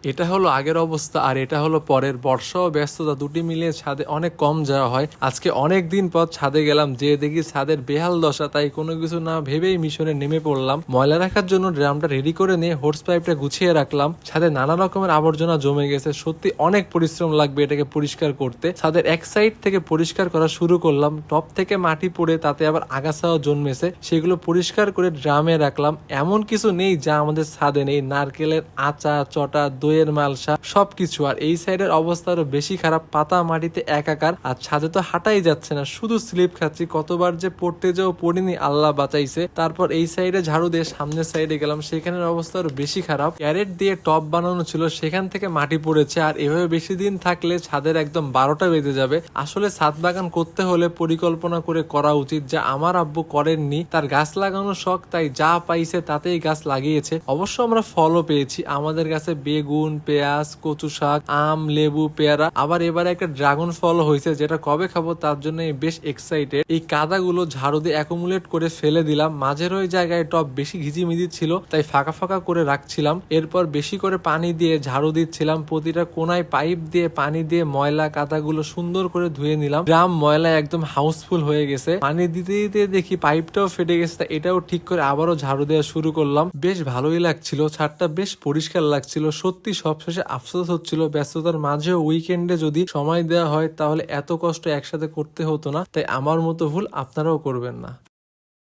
এটা হলো আগের অবস্থা আর এটা হলো পরের। বর্ষা ও ব্যস্ততা দুটি মিলিয়ে ছাদে অনেক কম যাওয়া হয়। আজকে অনেক দিন পর ছাদে গেলাম, যে দেখি ছাদের বেহাল দশা, তাই কোনো কিছু না ভেবেই মিশনে নেমে পড়লাম। ময়লা রাখার জন্য ড্রামটা রেডি করে নিয়ে হোস পাইপটা গুছিয়ে রাখলাম। ছাদে নানা রকমের আবর্জনা জমে গেছে, সত্যি অনেক পরিশ্রম লাগবে এটাকে পরিষ্কার করতে। ছাদের এক সাইড থেকে পরিষ্কার করা শুরু করলাম, টপ থেকে মাটি পড়ে তাতে আবার আগাছাও জন্মেছে, সেগুলো পরিষ্কার করে ড্রামে রাখলাম। এমন কিছু নেই যা আমাদের ছাদে নেই, নারকেলের আচার, চটা, দইয়ের মালসা, সবকিছু। আর এই সাইডের অবস্থা আরো বেশি খারাপ, পাতা মাটিতে একাকার, আর ছাদে তো হাঁটাই যাচ্ছে না, শুধু স্লিপ খাচ্ছি। কতবার যে পড়তে যাও পড়িনি, আল্লাহ বাঁচাইছে। তারপর এই সাইডে ঝাড়ু দিয়ে সামনের সাইডে গেলাম, সেখানের অবস্থা আরো বেশি খারাপ। ক্যারেট দিয়ে টপ বানানো ছিল, সেখান থেকে মাটি পড়েছে। আর এভাবে বেশি দিন থাকলে ছাদের একদম 12টা বেজে যাবে। আসলে ছাদ বাগান করতে হলে পরিকল্পনা করে করা উচিত, যা আমার আব্বু করেননি। তার গাছ লাগানোর শখ, তাই যা পাইছে তাতেই গাছ লাগিয়েছে। অবশ্য আমরা ফলও পেয়েছি, আমাদের গাছে বেগুন, পেঁয়াজ, কচু শাক, আম, লেবু, পেয়ারা, আবার এবারে একটা ড্রাগন ফল হয়েছে, যেটা কবে খাবো তার জন্য বেশ এক্সাইটেড। এই কাদাগুলো ঝাড়ু দিয়ে অ্যাকুমুলেট করে ফেলে দিলাম। মাঝের ওই জায়গায় টব বেশি ঘিজিমিজি ছিল, তাই ফাঁকা ফাঁকা করে রাখছিলাম। এরপর বেশি করে পানি দিয়ে ঝাড়ু দিচ্ছিলাম, প্রতিটা কোনায় পাইপ দিয়ে পানি দিয়ে ময়লা কাদাগুলো সুন্দর করে ধুয়ে নিলাম। ড্রাম ময়লা একদম হাউসফুল হয়ে গেছে, পানি দিতে দিতে দেখি পাইপটাও ফেটে গেছে, এটাও ঠিক করে আবারও ঝাড়ু দেওয়া শুরু করলাম। বেশ ভালোই লাগছিল, ছাদটা বেশ পরিষ্কার লাগছিল। সত্যি সবশেষে আফসোস হচ্ছিল, ব্যস্ততার মাঝেও উইকেন্ডে যদি সময় দেওয়া হয় তাহলে এত কষ্ট একসাথে করতে হতো না। তাই আমার মতো ভুল আপনারাও করবেন না।